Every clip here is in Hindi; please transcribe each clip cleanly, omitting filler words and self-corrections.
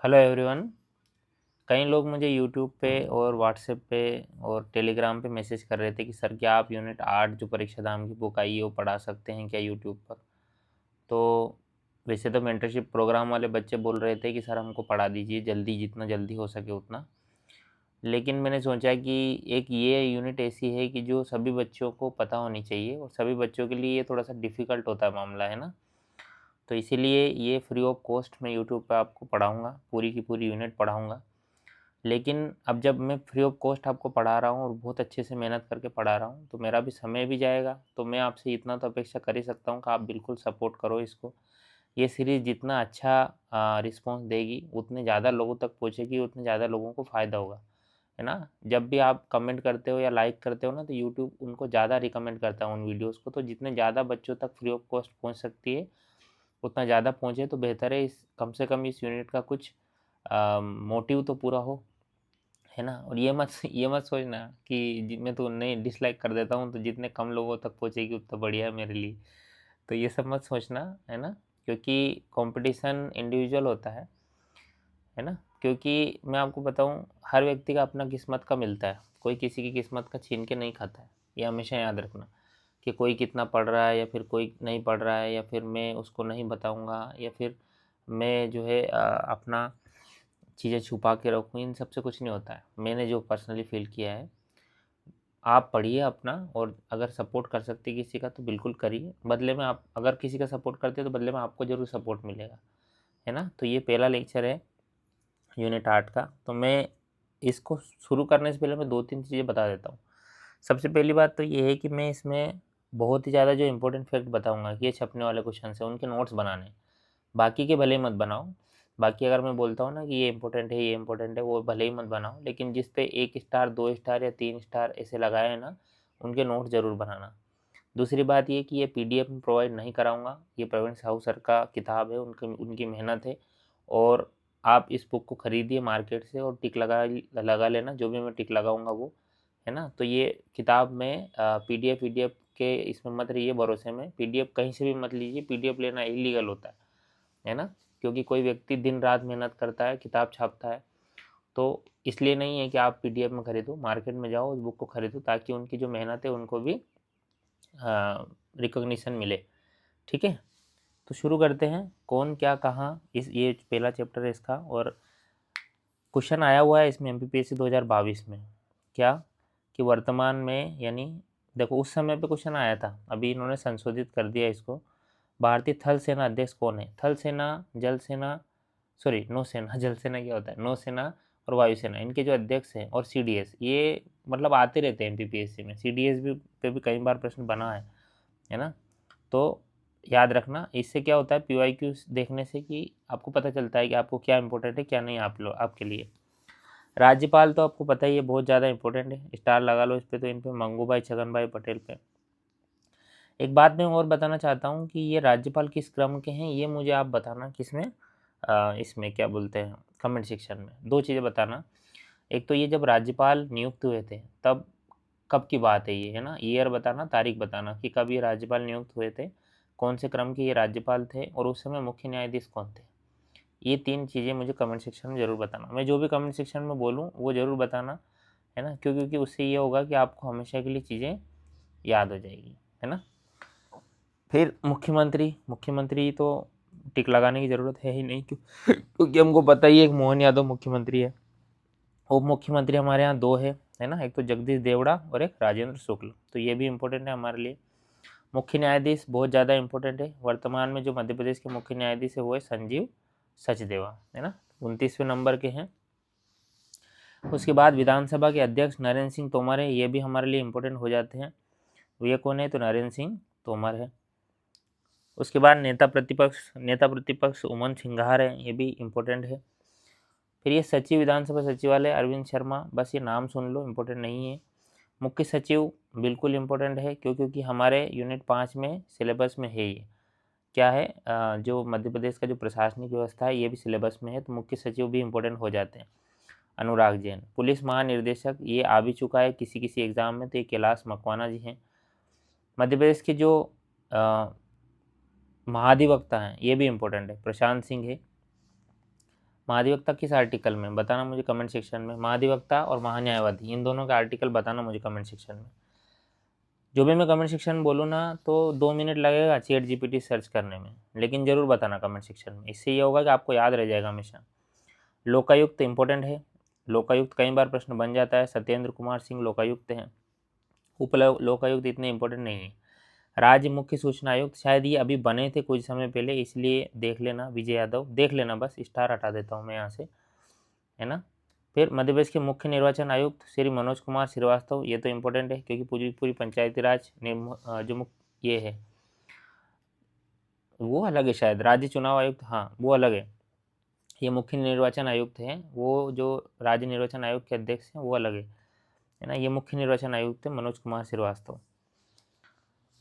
Hello everyone. कई लोग मुझे यूट्यूब पे और व्हाट्सएप पे और टेलीग्राम पे मैसेज कर रहे थे कि सर क्या आप यूनिट 8 जो परीक्षा धाम की बुक आई है वो पढ़ा सकते हैं क्या यूट्यूब पर। तो वैसे तो मेंटरशिप प्रोग्राम वाले बच्चे बोल रहे थे कि सर हमको पढ़ा दीजिए जल्दी, जितना जल्दी हो सके उतना। लेकिन मैंने सोचा कि एक ये यूनिट ऐसी है कि जो सभी बच्चों को पता होनी चाहिए और सभी बच्चों के लिए ये थोड़ा सा डिफ़िकल्ट होता है मामला, है ना। तो इसीलिए ये फ्री ऑफ कॉस्ट मैं यूट्यूब पे आपको पढ़ाऊँगा, पूरी की पूरी यूनिट पढ़ाऊँगा। लेकिन अब जब मैं फ्री ऑफ कॉस्ट आपको पढ़ा रहा हूँ और बहुत अच्छे से मेहनत करके पढ़ा रहा हूँ, तो मेरा भी समय भी जाएगा। तो मैं आपसे इतना तो अपेक्षा कर ही सकता हूँ कि आप बिल्कुल सपोर्ट करो इसको। ये सीरीज़ जितना अच्छा रिस्पॉन्स देगी, उतने ज़्यादा लोगों तक पहुँचेगी, उतने ज़्यादा लोगों को फ़ायदा होगा, है ना? जब भी आप कमेंट करते हो या लाइक करते हो ना, तो यूट्यूब उनको ज़्यादा रिकमेंड करता है उन वीडियोज़ को। तो जितने ज़्यादा बच्चों तक फ्री ऑफ कॉस्ट पहुँच सकती है, उतना ज़्यादा पहुँचे तो बेहतर है। इस कम से कम इस यूनिट का कुछ मोटिव तो पूरा हो, है ना। और ये मत सोचना कि मैं तो नहीं डिसलाइक कर देता हूँ तो जितने कम लोगों तक पहुँचेगी उतना बढ़िया है मेरे लिए। तो ये सब मत सोचना, है ना। क्योंकि कंपटीशन इंडिविजुअल होता है ना। क्योंकि मैं आपको बताऊँ, हर व्यक्ति का अपना किस्मत का मिलता है, कोई किसी की किस्मत का छीन के नहीं खाता है। ये हमेशा याद रखना कि कोई कितना पढ़ रहा है या फिर कोई नहीं पढ़ रहा है, या फिर मैं उसको नहीं बताऊँगा, या फिर मैं जो है अपना चीज़ें छुपा के रखूँ, इन सब से कुछ नहीं होता है। मैंने जो पर्सनली फ़ील किया है, आप पढ़िए अपना, और अगर सपोर्ट कर सकते किसी का तो बिल्कुल करिए। बदले में आप अगर किसी का सपोर्ट करते हो तो बदले में आपको ज़रूर सपोर्ट मिलेगा, है ना। तो ये पहला लेक्चर है यूनिट 8 का। तो मैं इसको शुरू करने से पहले मैं 2-3 चीज़ें बता देता हूँ। सबसे पहली बात तो ये है कि मैं इसमें बहुत ही ज़्यादा जो इम्पोर्टेंट फैक्ट बताऊँगा कि ये छपने वाले क्वेश्चन्स हैं, उनके नोट्स बनाने हैं। बाकी के भले ही मत बनाओ। बाकी अगर मैं बोलता हूँ ना कि ये इम्पोर्टेंट है, ये इम्पोर्टेंट है, वो भले ही मत बनाओ, लेकिन जिस पे 1 स्टार, 2 स्टार या 3 स्टार ऐसे लगाए हैं ना, उनके नोट ज़रूर बनाना। दूसरी बात ये कि ये पीडीएफ में प्रोवाइड नहीं कराऊँगा, ये प्रवीण साहू सर का किताब है, उनकी मेहनत है। और आप इस बुक को खरीदिए मार्केट से और टिक लगा लेना, जो भी मैं टिक लगाऊँगा वो, है ना। तो ये किताब में पीडीएफ वीडीएफ के इसमें मत रहिए भरोसे में, पीडीएफ कहीं से भी मत लीजिए, पीडीएफ लेना इल्लीगल होता है ना। क्योंकि कोई व्यक्ति दिन रात मेहनत करता है, किताब छापता है, तो इसलिए नहीं है कि आप पीडीएफ में खरीदो, मार्केट में जाओ, उस बुक को खरीदो, ताकि उनकी जो मेहनत है उनको भी रिकॉग्निशन मिले, ठीक है। तो शुरू करते हैं, कौन क्या कहाँ, इस ये पहला चैप्टर है इसका। और क्वेश्चन आया हुआ है इसमें एमपीपीएससी 2022 में, क्या कि वर्तमान में, यानी देखो उस समय पे क्वेश्चन आया था, अभी इन्होंने संशोधित कर दिया इसको। भारतीय थल सेना अध्यक्ष कौन है? थल सेना, जल सेना, सॉरी नौसेना, जल सेना क्या होता है, नौसेना और वायुसेना, इनके जो अध्यक्ष हैं, और सीडीएस, ये मतलब आते रहते हैं एमपीपीएससी में, सीडीएस भी पे भी कई बार प्रश्न बना है ना। तो याद रखना, इससे क्या होता है पीवाईक्यू देखने से कि आपको पता चलता है कि आपको क्या इंपॉर्टेंट है क्या नहीं, आप लोग आपके लिए। राज्यपाल तो आपको पता ही है बहुत ज़्यादा इंपॉर्टेंट है, स्टार लगा लो इस पे, तो इन पे मंगूभाई छगन भाई पटेल पे। एक बात मैं और बताना चाहता हूँ कि ये राज्यपाल किस क्रम के हैं, ये मुझे आप बताना किसमें, इसमें क्या बोलते हैं, कमेंट सेक्शन में 2 चीज़ें बताना। एक तो ये जब राज्यपाल नियुक्त हुए थे तब कब की बात है ये, है ना। ईयर बताना, तारीख बताना कि कब ये राज्यपाल नियुक्त हुए थे, कौन से क्रम के ये राज्यपाल थे, और उस समय मुख्य न्यायाधीश कौन थे। ये 3 चीज़ें मुझे कमेंट सेक्शन में ज़रूर बताना। मैं जो भी कमेंट सेक्शन में बोलूँ वो ज़रूर बताना, है ना। क्योंकि उससे ये होगा कि आपको हमेशा के लिए चीज़ें याद हो जाएगी, है ना। फिर मुख्यमंत्री तो टिक लगाने की ज़रूरत है ही नहीं, क्योंकि हमको पता ही है कि मोहन यादव मुख्यमंत्री है। उप मुख्यमंत्री हमारे यहाँ 2 है ना, एक तो जगदीश देवड़ा और एक राजेंद्र शुक्ल, तो ये भी इम्पोर्टेंट है हमारे लिए। मुख्य न्यायाधीश बहुत ज़्यादा इम्पोर्टेंट है, वर्तमान में जो मध्य प्रदेश के मुख्य न्यायाधीश है वो है संजीव सचदेवा, है ना, 29वें नंबर के हैं। उसके बाद विधानसभा के अध्यक्ष नरेंद्र सिंह तोमर है, ये भी हमारे लिए इम्पोर्टेंट हो जाते हैं। ये कौन है? तो नरेंद्र सिंह तोमर है। उसके बाद नेता प्रतिपक्ष उमन सिंघार है, ये भी इम्पोर्टेंट है। फिर ये सचिव विधानसभा सचिवालय अरविंद शर्मा, बस ये नाम सुन लो, इम्पोर्टेंट नहीं है। मुख्य सचिव बिल्कुल इम्पोर्टेंट है, क्योंकि हमारे यूनिट 5 में सिलेबस में है ये। क्या है, जो मध्य प्रदेश का जो प्रशासनिक व्यवस्था है ये भी सिलेबस में है, तो मुख्य सचिव भी इम्पोर्टेंट हो जाते हैं। अनुराग जैन। पुलिस महानिर्देशक, ये आ भी चुका है किसी किसी एग्ज़ाम में, तो ये कैलाश मकवाना जी हैं। मध्य प्रदेश के जो महाधिवक्ता हैं ये भी इम्पोर्टेंट है, प्रशांत सिंह है। महाधिवक्ता किस आर्टिकल में, बताना मुझे कमेंट सेक्शन में। महाधिवक्ता और महान्यायवादी, इन दोनों का आर्टिकल बताना मुझे कमेंट सेक्शन में। जो भी मैं कमेंट सेक्शन में बोलूँ ना तो 2 मिनट लगेगा ChatGPT सर्च करने में, लेकिन ज़रूर बताना कमेंट सेक्शन में। इससे ये होगा कि आपको याद रह जाएगा हमेशा। लोकायुक्त इंपॉर्टेंट है, लोकायुक्त कई बार प्रश्न बन जाता है। सत्येंद्र कुमार सिंह लोकायुक्त हैं। उप लोकायुक्त इतने इंपॉर्टेंट नहीं है। राज्य मुख्य सूचना आयुक्त, शायद ये अभी बने थे कुछ समय पहले, इसलिए देख लेना। विजय यादव देख लेना, बस स्टार हटा देता हूँ मैं यहाँ से, है ना। फिर मध्य प्रदेश के मुख्य निर्वाचन आयुक्त श्री मनोज कुमार श्रीवास्तव, ये तो इम्पोर्टेंट है क्योंकि पूरी पूरी पंचायती राज जो मुख्य ये है वो अलग है शायद, राज्य चुनाव आयुक्त, हाँ वो अलग है। ये मुख्य निर्वाचन आयुक्त हैं, वो जो राज्य निर्वाचन आयोग के अध्यक्ष हैं वो अलग है ना। ये मुख्य निर्वाचन आयुक्त है मनोज कुमार श्रीवास्तव।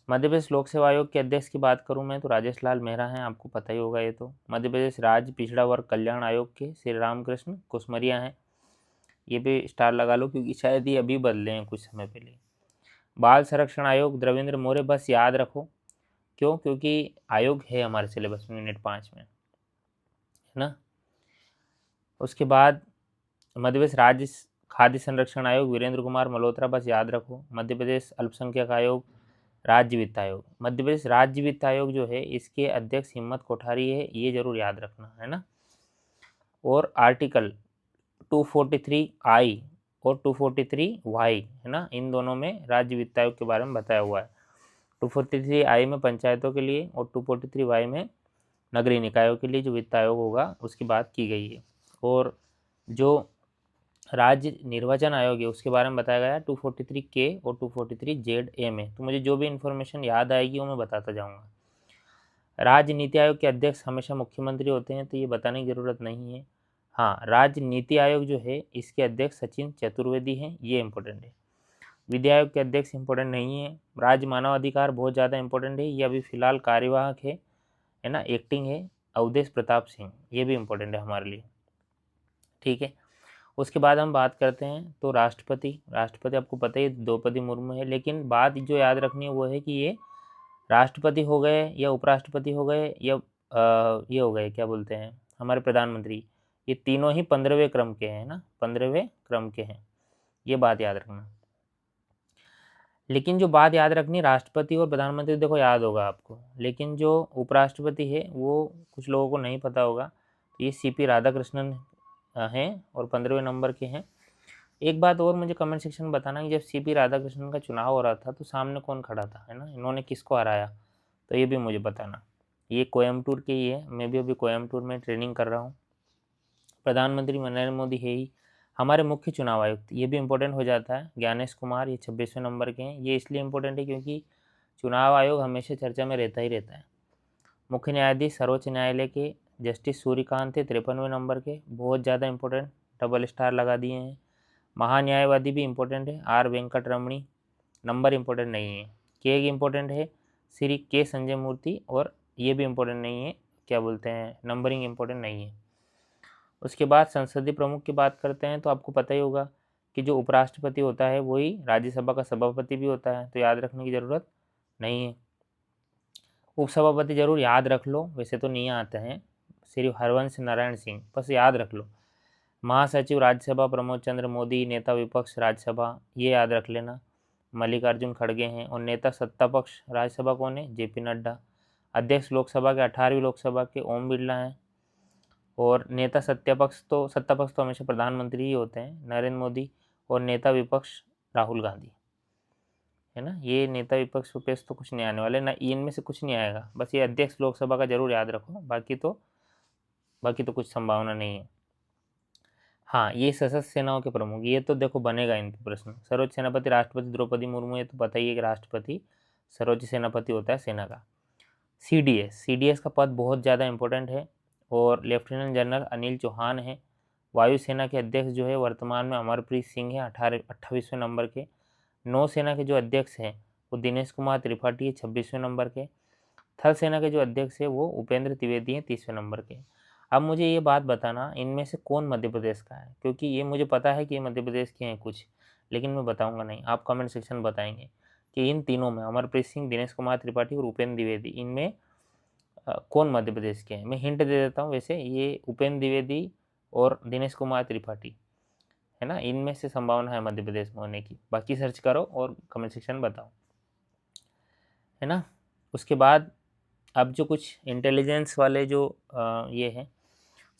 मध्य प्रदेश लोक सेवा आयोग के अध्यक्ष की बात करूं मैं तो राजेश लाल मेहरा हैं, आपको पता ही होगा ये तो। मध्य प्रदेश राज्य पिछड़ा वर्ग कल्याण आयोग के श्री रामकृष्ण कुसमरिया हैं, ये भी स्टार लगा लो क्योंकि शायद ये अभी बदले हैं कुछ समय पहले। बाल संरक्षण आयोग द्रविंद्र मौर्य, बस याद रखो, क्यों, क्योंकि आयोग है हमारे सिलेबस में यूनिट 5 में, है ना। उसके बाद मध्य प्रदेश राज्य खाद्य संरक्षण आयोग वीरेंद्र कुमार मल्होत्रा, बस याद रखो। मध्य प्रदेश अल्पसंख्यक आयोग राज्य वित्त आयोग, मध्य प्रदेश राज्य वित्त आयोग जो है इसके अध्यक्ष हिम्मत कोठारी है, ये जरूर याद रखना, है ना। और आर्टिकल 243I और 243Y, है ना, इन दोनों में राज्य वित्त आयोग के बारे में बताया हुआ है। 243I में पंचायतों के लिए और 243Y में नगरीय निकायों के लिए जो वित्त आयोग होगा उसकी बात की गई है। और जो राज्य निर्वाचन आयोग है उसके बारे में बताया गया 243K और 243ZA में। तो मुझे जो भी इन्फॉर्मेशन याद आएगी वो मैं बताता जाऊँगा। राज्य नीति आयोग के अध्यक्ष हमेशा मुख्यमंत्री होते हैं, तो ये बताने की ज़रूरत नहीं है। हाँ, राज्य नीति आयोग जो है इसके अध्यक्ष सचिन चतुर्वेदी हैं, ये इंपॉर्टेंट है। विद्या आयोग के अध्यक्ष इंपॉर्टेंट नहीं है। राज्य मानव अधिकार बहुत ज़्यादा इंपॉर्टेंट है, ये अभी फिलहाल कार्यवाहक है ना, एक्टिंग है, अवधेश प्रताप सिंह, ये भी इंपॉर्टेंट है हमारे लिए, ठीक है। उसके बाद हम बात करते हैं तो राष्ट्रपति, राष्ट्रपति आपको पता ही द्रौपदी मुर्मू है, लेकिन बात जो याद रखनी है वो है कि ये राष्ट्रपति हो गए या उपराष्ट्रपति हो गए या ये हो गए क्या बोलते हैं हमारे प्रधानमंत्री, ये तीनों ही 15वें क्रम के हैं ना, 15वें क्रम के हैं, ये बात याद रखना। लेकिन जो बात याद रखनी, राष्ट्रपति और प्रधानमंत्री देखो याद होगा आपको, लेकिन जो उपराष्ट्रपति है वो कुछ लोगों को नहीं पता होगा, तो ये CP राधाकृष्णन हैं और 15वें नंबर के हैं। एक बात और मुझे कमेंट सेक्शन में बताना कि जब CP राधाकृष्णन का चुनाव हो रहा था तो सामने कौन खड़ा था, है ना, इन्होंने किसको हराया, तो ये भी मुझे बताना। ये कोयम्बटूर के ही है, मैं भी अभी कोयम्बटूर में ट्रेनिंग कर रहा हूँ। प्रधानमंत्री नरेंद्र मोदी है ही। हमारे मुख्य चुनाव आयुक्त, ये भी इम्पोर्टेंट हो जाता है, ज्ञानेश कुमार, ये 26वें नंबर के हैं। ये इसलिए इम्पोर्टेंट है क्योंकि चुनाव आयोग हमेशा चर्चा में रहता ही रहता है। मुख्य न्यायाधीश सर्वोच्च न्यायालय के जस्टिस सूर्यकांत थे 53वें नंबर के, बहुत ज़्यादा इंपॉर्टेंट, डबल स्टार लगा दिए हैं। महान्यायवादी भी इम्पोर्टेंट है, R वेंकट रमणी, नंबर इम्पोर्टेंट नहीं है। के इम्पोर्टेंट है, श्री के संजय मूर्ति, और ये भी इम्पोर्टेंट नहीं है, क्या बोलते हैं, नंबरिंग इम्पोर्टेंट नहीं है। उसके बाद संसदीय प्रमुख की बात करते हैं तो आपको पता ही होगा कि जो उपराष्ट्रपति होता है वही राज्यसभा का सभापति भी होता है, तो याद रखने की ज़रूरत नहीं है। उपसभापति जरूर याद रख लो, वैसे तो नहीं आते हैं, श्री हरवंश नारायण सिंह, बस याद रख लो। महासचिव राज्यसभा प्रमोद चंद्र मोदी, नेता विपक्ष राज्यसभा, ये याद रख लेना, मल्लिकार्जुन खड़गे हैं। और नेता सत्ता पक्ष राज्यसभा कौन है, JP नड्डा। अध्यक्ष लोकसभा के 18वीं लोकसभा के ओम बिरला हैं। और नेता सत्ता पक्ष तो हमेशा प्रधानमंत्री ही होते हैं, नरेंद्र मोदी। और नेता विपक्ष राहुल गांधी, है ना। ये नेता विपक्ष उपेक्ष तो कुछ नहीं आने वाले ना, इनमें से कुछ नहीं आएगा, बस ये अध्यक्ष लोकसभा का जरूर याद रखो, बाकी तो कुछ संभावना नहीं है। हाँ, ये सशस्त्र सेनाओं के प्रमुख, ये तो देखो बनेगा इन पे प्रश्न। सर्वोच्च सेनापति राष्ट्रपति द्रौपदी मुर्मू, ये तो पता ही है कि राष्ट्रपति सर्वोच्च सेनापति होता है सेना का। CDS का पद बहुत ज़्यादा इंपॉर्टेंट है, और लेफ्टिनेंट जनरल अनिल चौहान है। वायुसेना के अध्यक्ष जो है वर्तमान में अमरप्रीत सिंह है, 28वें नंबर के। नौसेना के जो अध्यक्ष हैं वो दिनेश कुमार त्रिपाठी है, 26वें नंबर के। थल सेना के जो अध्यक्ष है वो उपेंद्र द्विवेदी हैं, 30वें नंबर के। अब मुझे ये बात बताना, इनमें से कौन मध्य प्रदेश का है, क्योंकि ये मुझे पता है कि ये मध्य प्रदेश के हैं कुछ, लेकिन मैं बताऊंगा नहीं, आप कमेंट सेक्शन में बताएंगे कि इन तीनों में अमरप्रीत सिंह, दिनेश कुमार त्रिपाठी और उपेंद्र द्विवेदी, इनमें कौन मध्य प्रदेश के हैं। मैं हिंट दे देता हूँ, वैसे ये उपेंद्र द्विवेदी और दिनेश कुमार त्रिपाठी, है ना, इनमें से संभावना है मध्य प्रदेश में होने की। बाकी सर्च करो और कमेंट सेक्शन बताओ, है ना। उसके बाद अब जो कुछ इंटेलिजेंस वाले जो ये हैं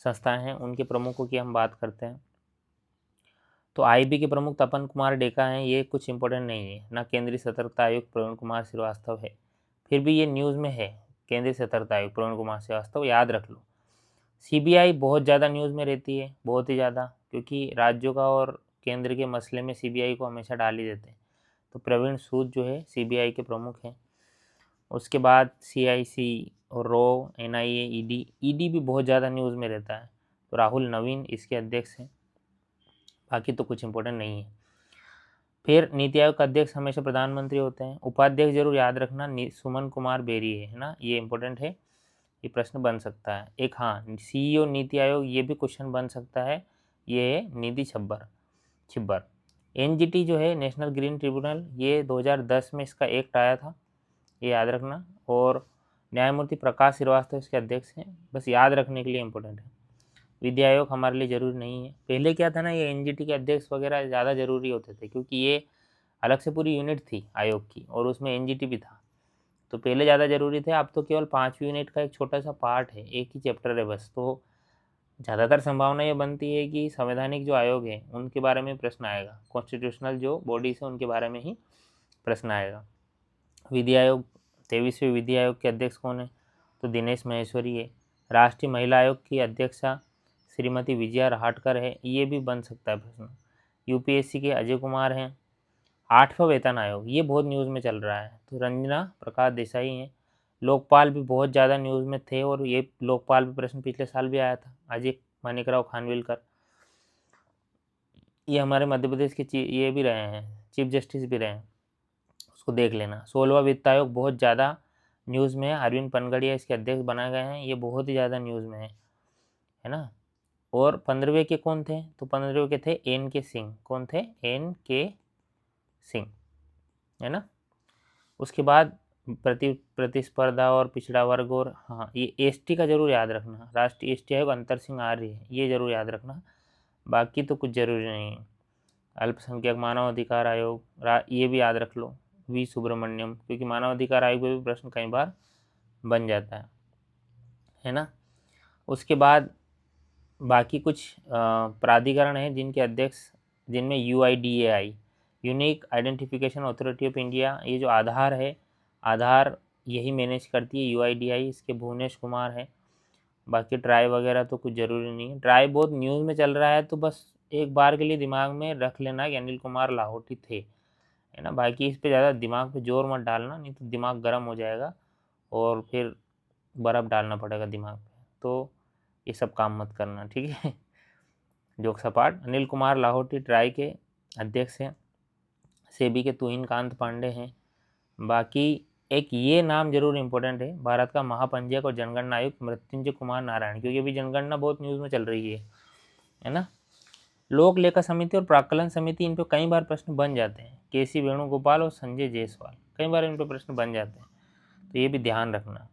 संस्थाएं हैं, उनके प्रमुखों की हम बात करते हैं। तो आईबी के प्रमुख तपन कुमार डेका हैं, ये कुछ इंपॉर्टेंट नहीं है ना। केंद्रीय सतर्कता आयुक्त प्रवीण कुमार श्रीवास्तव है, फिर भी ये न्यूज़ में है। केंद्रीय सतर्कता आयुक्त प्रवीण कुमार श्रीवास्तव, याद रख लो। सीबीआई बहुत ज़्यादा न्यूज़ में रहती है, बहुत ही ज़्यादा, क्योंकि राज्यों का और केंद्र के मसले में सीबीआई को हमेशा डाल ही देते हैं। तो प्रवीण सूद जो है सीबीआई के प्रमुख हैं। उसके बाद सीआईसी और रो, एनआईए, ईडी भी बहुत ज़्यादा न्यूज़ में रहता है। तो राहुल नवीन इसके अध्यक्ष हैं। बाकी तो कुछ इंपॉर्टेंट नहीं है। फिर नीति आयोग का अध्यक्ष हमेशा प्रधानमंत्री होते हैं। उपाध्यक्ष जरूर याद रखना, सुमन कुमार बेरी है ना, ये इंपॉर्टेंट है, ये प्रश्न बन सकता है। एक हाँ, सीईओ नीति आयोग, ये भी क्वेश्चन बन सकता है, ये है निधि छिब्बर। एनजीटी जो है नेशनल ग्रीन ट्रिब्यूनल, ये 2010 में इसका एक्ट आया था, ये याद रखना। और न्यायमूर्ति प्रकाश श्रीवास्तव इसके अध्यक्ष हैं, बस याद रखने के लिए इंपॉर्टेंट है। विधि आयोग हमारे लिए ज़रूरी नहीं है। पहले क्या था ना, ये एनजीटी के अध्यक्ष वगैरह ज़्यादा ज़रूरी होते थे, क्योंकि ये अलग से पूरी यूनिट थी आयोग की, और उसमें एनजीटी भी था, तो पहले ज़्यादा ज़रूरी थे। अब तो केवल 5वीं यूनिट का एक छोटा सा पार्ट है, एक ही चैप्टर है बस। तो ज़्यादातर संभावना ये बनती है कि संवैधानिक जो आयोग है उनके बारे में प्रश्न आएगा, कॉन्स्टिट्यूशनल जो बॉडीज है उनके बारे में ही प्रश्न आएगा। विधि आयोग, 23वें विधि आयोग के अध्यक्ष कौन है? तो दिनेश महेश्वरी है। राष्ट्रीय महिला आयोग की अध्यक्षा श्रीमती विजया रहाटकर है, ये भी बन सकता है प्रश्न। यूपीएससी के अजय कुमार हैं। 8वां वेतन आयोग, ये बहुत न्यूज़ में चल रहा है, तो रंजना प्रकाश देसाई हैं। लोकपाल भी बहुत ज़्यादा न्यूज़ में थे, और ये लोकपाल भी प्रश्न पिछले साल भी आया था, अजय मानिकराव खानविलकर, ये हमारे मध्य प्रदेश के ये भी रहे हैं, चीफ जस्टिस भी रहे हैं, उसको देख लेना। 16वां वित्त आयोग बहुत ज़्यादा न्यूज़ में है, अरविंद पनगड़िया इसके अध्यक्ष बनाए गए हैं, ये बहुत ही ज़्यादा न्यूज़ में है ना। और 15वें के कौन थे? तो 15वें के थे एन के सिंह। कौन थे? एन के सिंह, है ना। उसके बाद प्रतिस्पर्धा और पिछड़ा वर्ग, और हाँ, ये एसटी का जरूर याद रखना, राष्ट्रीय एसटी आयोग अंतर सिंह आर्य है, ये जरूर याद रखना। बाकी तो कुछ जरूरी नहीं है। अल्पसंख्यक मानव अधिकार आयोग, ये भी याद रख लो, वी सुब्रमण्यम, क्योंकि मानव अधिकार आयोग में भी प्रश्न कई बार बन जाता है ना। उसके बाद बाकी कुछ प्राधिकरण हैं जिनके अध्यक्ष, जिनमें UIDAI, unique identification authority of India, ये जो आधार है, आधार यही मैनेज करती है यूआईडीएआई, इसके भुवनेश कुमार है। बाकी ट्राई वगैरह तो कुछ ज़रूरी नहीं है। ट्राई बहुत न्यूज़ में चल रहा है, तो बस एक बार के लिए दिमाग में रख लेना कि अनिल कुमार लाहौटी थे, है ना। बाकी इस पे ज़्यादा दिमाग पे जोर मत डालना, नहीं तो दिमाग गर्म हो जाएगा और फिर बर्फ़ डालना पड़ेगा दिमाग पे, तो ये सब काम मत करना, ठीक है। जोक सपाट, अनिल कुमार लाहौटी ट्राई के अध्यक्ष हैं। सेबी के तुहिन कांत पांडे हैं। बाकी एक ये नाम जरूर इम्पोर्टेंट है, भारत का महापंजीयक और जनगणना आयुक्त मृत्युंजय कुमार नारायण, क्योंकि अभी जनगणना बहुत न्यूज़ में चल रही है ना। लोक लेखा समिति और प्राक्कलन समिति, इन पर कई बार प्रश्न बन जाते हैं। केसी वेणुगोपाल और संजय जायसवाल, कई बार इन पर प्रश्न बन जाते हैं, तो ये भी ध्यान रखना।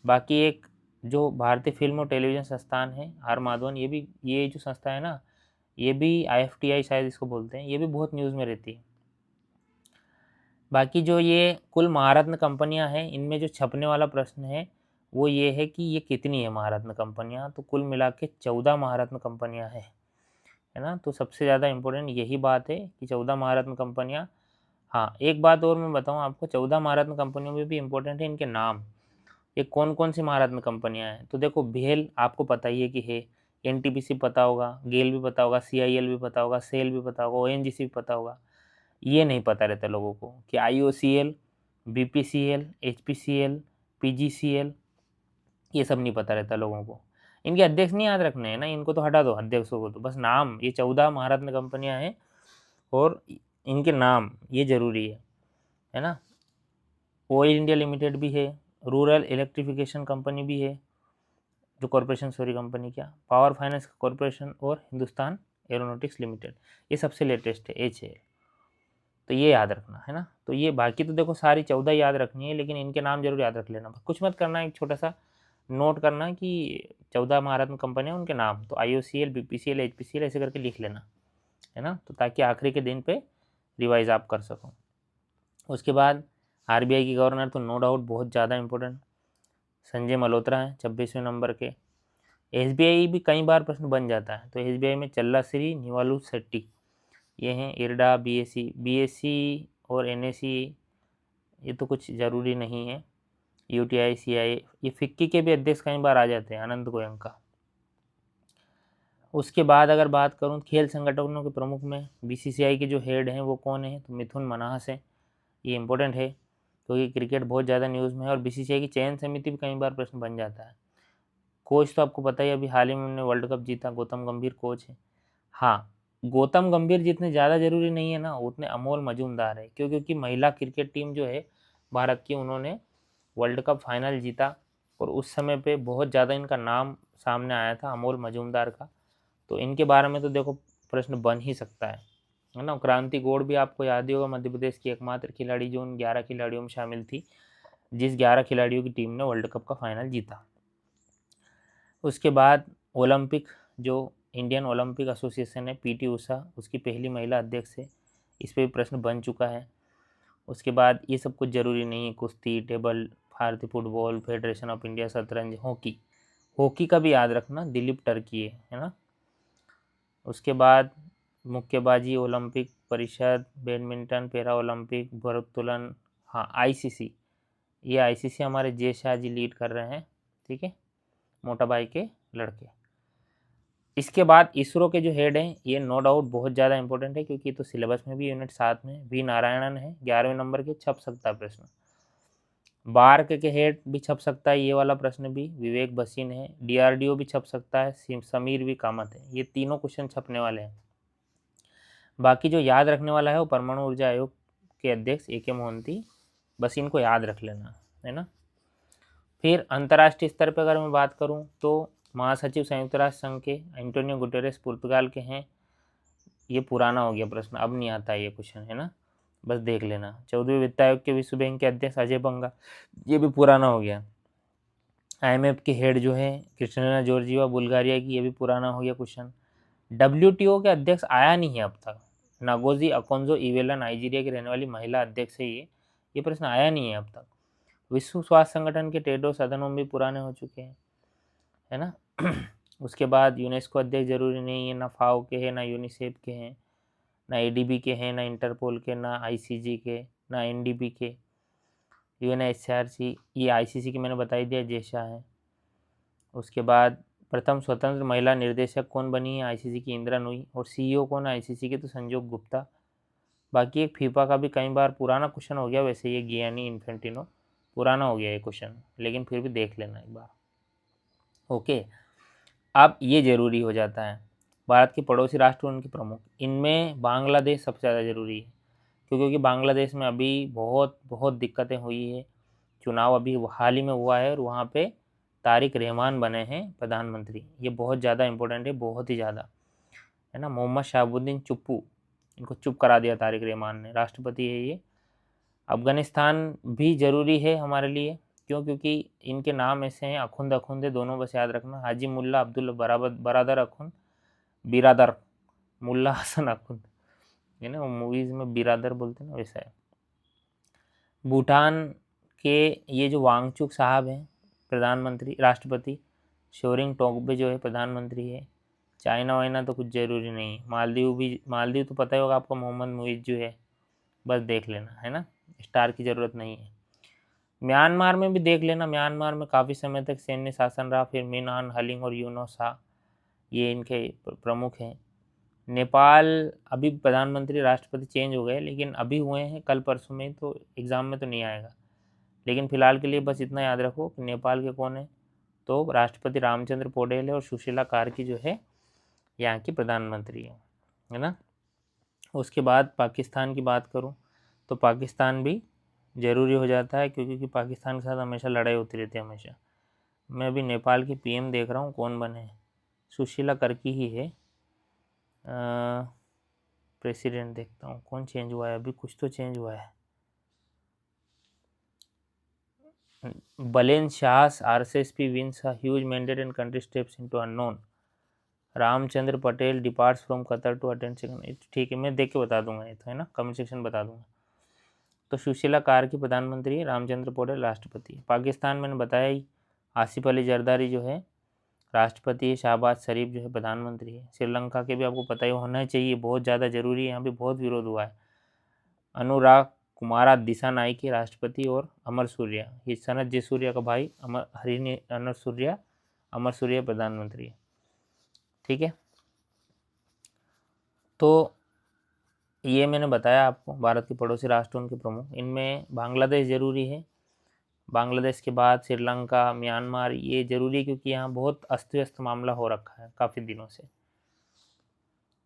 बाकी एक जो भारतीय फिल्म और टेलीविज़न संस्थान है आर माधवन, ये जो संस्था है ना, ये भी IFTI शायद इसको बोलते हैं, ये भी बहुत न्यूज़ में रहती है। बाकी जो ये कुल महारत्न कंपनियां हैं, इनमें जो छपने वाला प्रश्न है वो ये है कि ये कितनी है महारत्न कंपनियां, तो कुल मिला के 14 महारत्न कंपनियां हैं, है ना। तो सबसे ज़्यादा इम्पोर्टेंट यही बात है कि 14 महारत्न कंपनियां। हाँ, एक बात और मैं बताऊं आपको, 14 महारत्न कंपनियों में भी इम्पोर्टेंट है इनके नाम, ये कौन कौन सी महारत्न कंपनियां हैं। तो देखो, भेल आपको पता ही है कि है, NTPC पता होगा, गेल भी पता होगा, CIL भी पता होगा, सेल भी पता होगा, ONGC भी पता होगा। ये नहीं पता रहता लोगों को कि IOCL, BPCL, HPCL, PGCL, ये सब नहीं पता रहता लोगों को। इनके अध्यक्ष नहीं याद रखने हैं ना, इनको तो हटा दो अध्यक्षों को, तो बस नाम, ये 14 महारत्न कंपनियां हैं और इनके नाम ये जरूरी है ना। ऑयल इंडिया लिमिटेड भी है, रूरल इलेक्ट्रिफिकेशन कंपनी भी है, जो कॉरपोरेशन, सॉरी कंपनी क्या, पावर फाइनेंस कॉरपोरेशन, और हिंदुस्तान एरोनॉटिक्स लिमिटेड, ये सबसे लेटेस्ट है, HAL। तो ये याद रखना है ना। तो ये बाकी तो देखो सारी 14 याद रखनी है, लेकिन इनके नाम जरूर याद रख लेना, कुछ मत करना, एक छोटा सा नोट करना कि 14 महारत्न कंपनियाँ उनके नाम, तो IOCL, BPCL, HPCL ऐसे करके लिख लेना, है ना, तो ताकि आखिरी के दिन पे रिवाइज आप कर सको। उसके बाद RBI की गवर्नर तो नो डाउट बहुत ज़्यादा इंपॉर्टेंट संजय मल्होत्रा हैं 26वें नंबर के। SBI भी कई बार प्रश्न बन जाता है, तो SBI में चल्लाश्री निवालू शेट्टी ये हैं। इरडा, BSc और NSE ये तो कुछ ज़रूरी नहीं है। UTI, CI, ये फिक्की के भी अध्यक्ष कई बार आ जाते हैं, आनंद गोयंका। उसके बाद अगर बात करूं खेल संगठनों के प्रमुख में BCCI के जो हेड हैं वो कौन है, तो मिथुन मन्हास है। ये इंपॉर्टेंट है क्योंकि क्रिकेट बहुत ज़्यादा न्यूज़ में है, और BCCI की चयन समिति भी कई बार प्रश्न बन जाता है। कोच तो आपको पता ही, अभी हाल ही में उन्होंने वर्ल्ड कप जीता, गौतम गंभीर कोच है। हाँ, गौतम गंभीर जितने ज़्यादा ज़रूरी नहीं है ना, उतने अमोल मजूमदार है, क्योंकि महिला क्रिकेट टीम जो है भारत की, उन्होंने वर्ल्ड कप फाइनल जीता, और उस समय पे बहुत ज़्यादा इनका नाम सामने आया था, अमोल मजूमदार का। तो इनके बारे में तो देखो प्रश्न बन ही सकता है ना। क्रांति गौड़ भी आपको याद ही होगा, मध्य प्रदेश की एकमात्र खिलाड़ी जो उन 11 खिलाड़ियों में शामिल थी, जिस 11 खिलाड़ियों की टीम ने वर्ल्ड कप का फाइनल जीता। उसके बाद ओलंपिक, जो इंडियन ओलंपिक एसोसिएशन है, PT उषा उसकी पहली महिला अध्यक्ष है, इस पर भी प्रश्न बन चुका है। उसके बाद ये सब कुछ ज़रूरी नहीं है, कुश्ती, टेबल, भारतीय फुटबॉल फेडरेशन ऑफ इंडिया, शतरंज, हॉकी का भी याद रखना, दिलीप टर्की है ना। उसके बाद मुक्केबाजी, ओलंपिक परिषद, बैडमिंटन, पैरा ओलंपिक, भारोत्तोलन, हाँ ICC, ये ICC हमारे जय शाह जी लीड कर रहे हैं, ठीक है, मोटा भाई के लड़के। इसके बाद इसरो के जो हेड हैं ये नो डाउट बहुत ज़्यादा इंपॉर्टेंट है, क्योंकि तो सिलेबस में भी यूनिट 7 में V नारायणन है, 11वें नंबर के, छप सकता है प्रश्न। बार्क के हेड भी छप सकता है ये वाला प्रश्न भी, विवेक भसीन है। DRDO भी छप सकता है, समीर V कामत है। ये तीनों क्वेश्चन छपने वाले हैं। बाकी जो याद रखने वाला है वो परमाणु ऊर्जा आयोग के अध्यक्ष AK मोहंती, बस इनको याद रख लेना, है ना। फिर अंतर्राष्ट्रीय स्तर पर अगर मैं बात करूं तो महासचिव संयुक्त राष्ट्र संघ के एंटोनियो गुटेरेस पुर्तगाल के हैं। ये पुराना हो गया प्रश्न, अब नहीं आता ये क्वेश्चन, है ना, बस देख लेना। 14वें वित्त आयोग के विश्व बैंक के अध्यक्ष अजय बंगा, ये भी पुराना हो गया। IMF के हेड जो है क्रिस्टलिना जॉर्जिवा बुल्गारिया की, ये भी पुराना हो गया क्वेश्चन। WTO के अध्यक्ष आया नहीं है अब तक, नागोजी अकोंजो इवेला नाइजीरिया की रहने वाली महिला अध्यक्ष है ये प्रश्न आया नहीं है अब तक। विश्व स्वास्थ्य संगठन के टेड्रोस अधनोम भी पुराने हो चुके हैं, है ना। उसके बाद यूनेस्को अध्यक्ष जरूरी नहीं है, ना FAO के हैं, ना यूनिसेफ के हैं, ना ADB के हैं, ना इंटरपोल के, ना ICG के, ना NDP के, UNHRC, ये ICC की मैंने बता ही दिया, जैसा है। उसके बाद प्रथम स्वतंत्र महिला निर्देशक कौन बनी है, ICC की इंदिरा नूई, और CEO कौन है ICC के, तो संजोग गुप्ता। बाकी एक फीफा का भी कई बार पुराना क्वेश्चन हो गया, वैसे ये गियानी इन्फेंटिनो, पुराना हो गया ये क्वेश्चन, लेकिन फिर भी देख लेना एक बार, ओके। अब ये ज़रूरी हो जाता है, भारत के पड़ोसी राष्ट्र उनके प्रमुख, इनमें बांग्लादेश सबसे ज़्यादा ज़रूरी है, क्योंकि बांग्लादेश में अभी बहुत बहुत दिक्कतें हुई है। चुनाव अभी हाल ही में हुआ है, और वहाँ पे तारिक रहमान बने हैं प्रधानमंत्री, ये बहुत ज़्यादा इंपॉर्टेंट है, बहुत ही ज़्यादा, है ना। मोहम्मद शहाबुद्दीन चुप्पू, इनको चुप करा दिया तारिक रहमान ने, राष्ट्रपति है ये। अफ़गानिस्तान भी ज़रूरी है हमारे लिए, क्यों, क्योंकि इनके नाम ऐसे हैं, अखुंद अखुंद है दोनों, बस याद रखना, हाजी मुल्ला अब्दुल्ला बरादर अखुंद, बिरादर मुल्ला हसन अखुंद, है ना, वो मूवीज़ में बिरादर बोलते हैं ना, वैसा है। भूटान के ये जो वांगचुक साहब हैं प्रधानमंत्री, राष्ट्रपति, शोरिंग टोगबे जो है प्रधानमंत्री है। चाइना वाइना तो कुछ ज़रूरी नहीं है। मालदीव तो पता ही होगा आपको, मोहम्मद मुइज़ जो है, बस देख लेना, है ना, स्टार की ज़रूरत नहीं है। म्यांमार में भी देख लेना, म्यांमार में काफ़ी समय तक सैन्य शासन रहा, फिर मिन आन हलिंग और यूनो शाह, ये इनके प्रमुख हैं। नेपाल अभी प्रधानमंत्री राष्ट्रपति चेंज हो गए, लेकिन अभी हुए हैं कल परसों में, तो एग्ज़ाम में तो नहीं आएगा, लेकिन फ़िलहाल के लिए बस इतना याद रखो कि नेपाल के कौन है, तो राष्ट्रपति रामचंद्र पौडेल है, और सुशीला कार्की जो है यहाँ की प्रधानमंत्री है ना। उसके बाद पाकिस्तान की बात करूँ तो पाकिस्तान भी ज़रूरी हो जाता है, क्योंकि पाकिस्तान के साथ हमेशा लड़ाई होती रहती है, हमेशा। मैं अभी नेपाल की PM देख रहा हूँ कौन बने हैं, सुशीला कर्की ही है। प्रेसिडेंट देखता हूँ कौन चेंज हुआ है, अभी कुछ तो चेंज हुआ है, Balenciagas RSSP wins a huge mandate and country steps into unknown. Ramchandra Patel departs from Qatar to attend second. ठीक है, मैं देख के बता दूंगा, ये तो है ना, कमेंट सेक्शन बता दूंगा। तो सुशीला कार की प्रधानमंत्री, रामचंद्र पटेल राष्ट्रपति। पाकिस्तान मैंने बताया ही, आसिफ अली जरदारी जो है राष्ट्रपति है, शहबाज शरीफ जो है प्रधानमंत्री है। श्रीलंका के भी आपको पता ही होना चाहिए, बहुत ज़्यादा जरूरी है, यहाँ पे बहुत विरोध हुआ है। अनुराग कुमारा दिसानायके राष्ट्रपति, और अमर सूर्या, ये सनत जयसूर्या का भाई अमर सूर्या प्रधानमंत्री है। ठीक है, तो ये मैंने बताया आपको भारत के पड़ोसी राष्ट्र, उनके प्रमुख। इनमें बांग्लादेश ज़रूरी है, बांग्लादेश के बाद श्रीलंका, म्यांमार, ये ज़रूरी है क्योंकि यहाँ बहुत अस्त व्यस्त मामला हो रखा है काफ़ी दिनों से।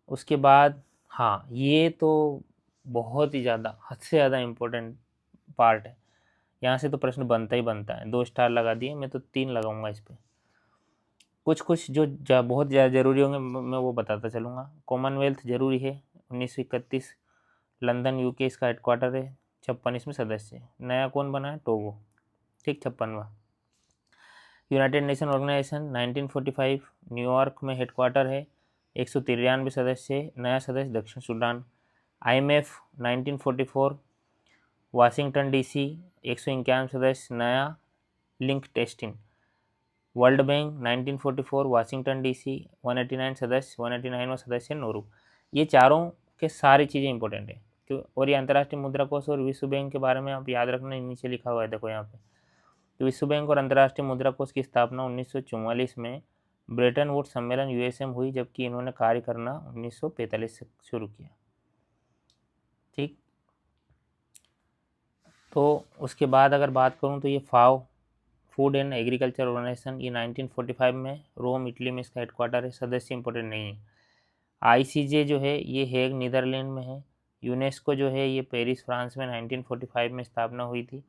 उसके बाद हाँ, ये तो बहुत ही ज़्यादा, हद से ज़्यादा इम्पोर्टेंट पार्ट है, यहाँ से तो प्रश्न बनता ही बनता है। 2 स्टार लगा दिए, मैं तो 3 लगाऊंगा इस पर। कुछ जो बहुत ज़्यादा ज़रूरी होंगे मैं वो बताता चलूँगा। कॉमनवेल्थ ज़रूरी है, 1931 लंदन यूके इसका हेडक्वार्टर है, 56 इसमें सदस्य है। नया कौन बना है? टोगो, ठीक, 56वां। यूनाइटेड नेशन ऑर्गेनाइजेशन 1945 न्यूयॉर्क में हेडक्वार्टर है, 193 सदस्य है, नया सदस्य दक्षिण सूडान। IMF 1944 वाशिंगटन DC, 151 सदस्य, नया link testing. World bank 1944 Washington DC, 189 सदस्य, 189वां सदस्य नोरू। ये चारों के सारी चीज़ें इंपॉर्टेंट है क्यों, और ये अंतर्राष्ट्रीय मुद्रा कोष और विश्व बैंक के बारे में आप याद रखना, नीचे लिखा हुआ है, देखो यहाँ पे। तो विश्व बैंक और अंतर्राष्ट्रीय मुद्रा कोष की स्थापना 1944 में ब्रेटन वुड्स सम्मेलन USA में हुई, जबकि इन्होंने कार्य करना 1945 से शुरू किया। ठीक, तो उसके बाद अगर बात करूँ तो ये FAO food and agriculture organization, ये 1945 में रोम इटली में इसका हेडक्वार्टर है, सदस्य इंपॉर्टेंट नहीं है। ICJ जो है ये हेग नीदरलैंड में है। यूनेस्को जो है ये पेरिस फ्रांस में 1945 में स्थापना हुई थी।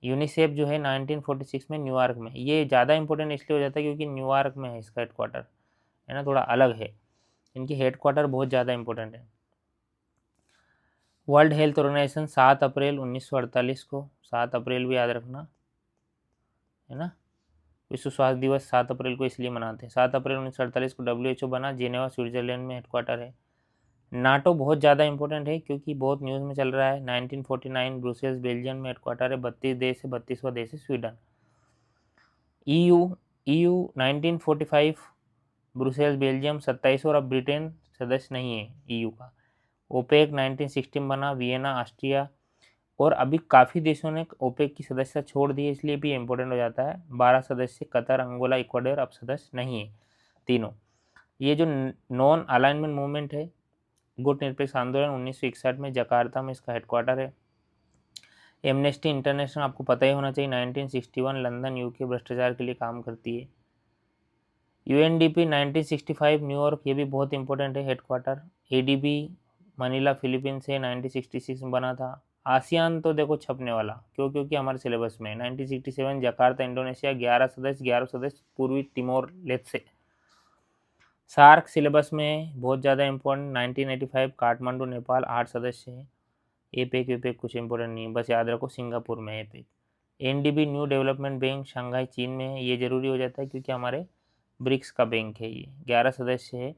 यूनिसेफ जो है 1946 में न्यूयॉर्क में। ये ज़्यादा इंपॉर्टेंट इसलिए हो जाता है क्योंकि न्यूयॉर्क में है इसका हेडक्वार्टर, है ना, थोड़ा अलग है, इनकी हेडक्वार्टर बहुत ज़्यादा इंपॉर्टेंट है। वर्ल्ड हेल्थ ऑर्गेनाइजेशन 7 अप्रैल 1948 को, 7 अप्रैल भी याद रखना, है ना। विश्व स्वास्थ्य दिवस 7 अप्रैल को इसलिए मनाते हैं। 7 अप्रैल 1948 को WHO बना, जेनेवा स्विट्जरलैंड में हेडक्वार्टर है। नाटो बहुत ज़्यादा इंपॉर्टेंट है क्योंकि बहुत न्यूज़ में चल रहा है। 1949 ब्रुसेल्स बेल्जियम में हेडक्वार्टर है, 32 देश है, 32वां देश है स्वीडन। EU 1945 ब्रुसेल्स बेल्जियम 27, और अब ब्रिटेन सदस्य नहीं है EU का। ओपेक 1916 बना, वियना ऑस्ट्रिया, और अभी काफ़ी देशों ने ओपेक की सदस्यता छोड़ दी है, इसलिए भी इम्पोर्टेंट हो जाता है। 12 सदस्य कतर, अंगोला, इक्वाडोर अब सदस्य नहीं है तीनों। ये जो नॉन अलाइनमेंट मूवमेंट है, गुट निरपेक्ष आंदोलन 1961 में जकार्ता में इसका हेडक्वार्टर है। एमनेस्टी इंटरनेशनल आपको पता ही होना चाहिए, 1961 लंदन UK भ्रष्टाचार के लिए काम करती है। UNDP 1965 न्यूयॉर्क, ये भी बहुत इंपॉर्टेंट है हेडक्वार्टर। ADB मनीला फिलीपींस से 1966 में बना था। आसियान तो देखो छपने वाला, क्योंकि हमारे सिलेबस में 1967 जकार्ता इंडोनेशिया, 11 सदस्य पूर्वी तिमोर लेत्से। सार्क सिलेबस में बहुत ज़्यादा इंपॉर्टेंट, 1985 काठमांडू नेपाल, 8 सदस्य हैं। एपेक कुछ इंपॉर्टेंट नहीं, बस याद रखो सिंगापुर में APEC. NDB new development bank Shanghai चीन में है, ये जरूरी हो जाता है क्योंकि हमारे ब्रिक्स का बैंक है ये। 11 सदस्य है,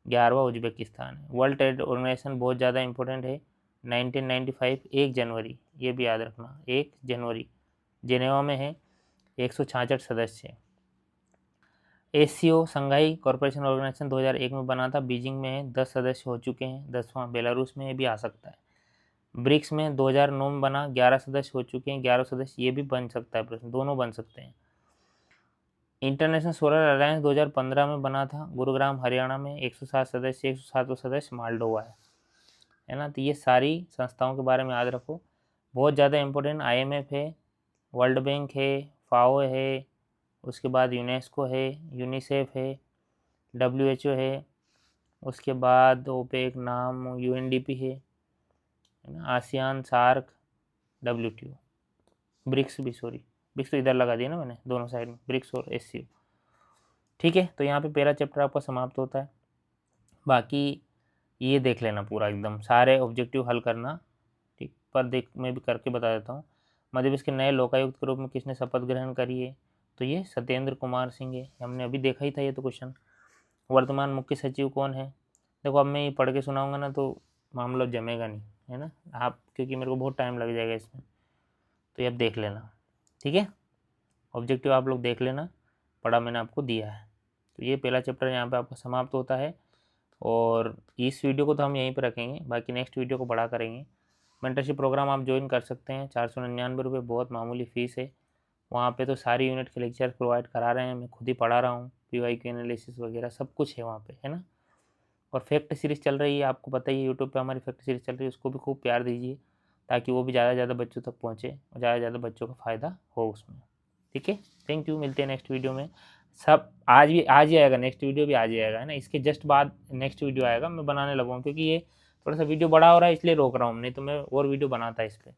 11वां उज्बेकिस्तान है। वर्ल्ड ट्रेड ऑर्गेनाइजेशन बहुत ज़्यादा इंपॉर्टेंट है, 1995 1 जनवरी, ये भी याद रखना, 1 जनवरी जेनेवा में है, 166 सदस्य है। SCO संघाई कॉरपोरेशन ऑर्गेनाइजेशन 2001 में बना था, बीजिंग में है, 10 सदस्य हो चुके हैं, 10वां बेलारूस में भी आ सकता है। ब्रिक्स में 2009 में बना, 11 सदस्य हो चुके हैं, 11 सदस्य ये भी बन सकता है प्रश्न, दोनों बन सकते हैं। इंटरनेशनल सोलर अलायंस 2015 में बना था, गुरुग्राम हरियाणा में, 107 सदस्य, 107वां सदस्य मालडोवा है ना। तो ये सारी संस्थाओं के बारे में याद रखो, बहुत ज़्यादा इंपॉर्टेंट। IMF है, वर्ल्ड बैंक है, FAO है, उसके बाद यूनेस्को है, यूनिसेफ है, WHO है, उसके बाद ओपेक नाम UNDP है ना, आसियान, सार्क, WTO, ब्रिक्स भी, सॉरी ब्रिक्स तो इधर लगा दिया ना मैंने दोनों साइड में, ब्रिक्स और SCO। ठीक है, तो यहाँ पे पहला चैप्टर आपका समाप्त होता है। बाकी ये देख लेना पूरा एकदम, सारे ऑब्जेक्टिव हल करना, ठीक, पर देख मैं भी करके बता देता हूँ। मध्य प्रदेश के नए लोकायुक्त के रूप में किसने शपथ ग्रहण करी है? तो ये सत्येंद्र कुमार सिंह है, हमने अभी देखा ही था ये तो क्वेश्चन। वर्तमान मुख्य सचिव कौन है? देखो अब मैं ये पढ़ के सुनाऊंगा ना तो मामला जमेगा नहीं, है ना आप, क्योंकि मेरे को बहुत टाइम लग जाएगा इसमें, तो ये अब देख लेना, ठीक है। ऑब्जेक्टिव आप लोग देख लेना, पढ़ा मैंने आपको दिया है। तो ये पहला चैप्टर यहाँ पे आपका समाप्त होता है, और इस वीडियो को तो हम यहीं पे रखेंगे, बाकी नेक्स्ट वीडियो को बड़ा करेंगे। मेंटरशिप प्रोग्राम आप ज्वाइन कर सकते हैं, 499 रुपये बहुत मामूली फ़ीस है। वहाँ पे तो सारी यूनिट के लेक्चर प्रोवाइड करा रहे हैं, मैं खुद ही पढ़ा रहा हूँ, PYQ एनालिसिस वगैरह सब कुछ है वहाँ पे, है ना। और फैक्ट सीरीज़ चल रही है, आपको पता ही है यूट्यूब पे हमारी फैक्ट सीरीज़ चल रही है, उसको भी खूब प्यार दीजिए ताकि वो भी ज़्यादा से ज़्यादा बच्चों तक पहुँचे और ज़्यादा से ज़्यादा बच्चों का फ़ायदा हो उसमें, ठीक है। थैंक यू, मिलते हैं नेक्स्ट वीडियो में। सब आज ही आएगा, नेक्स्ट वीडियो भी आज ही आएगा, है ना। इसके जस्ट बाद नेक्स्ट वीडियो आएगा, मैं बनाने लगा हूँ क्योंकि ये थोड़ा सा वीडियो बड़ा हो रहा है इसलिए रोक रहा हूँ, नहीं तो मैं और वीडियो बनाता है इस पर।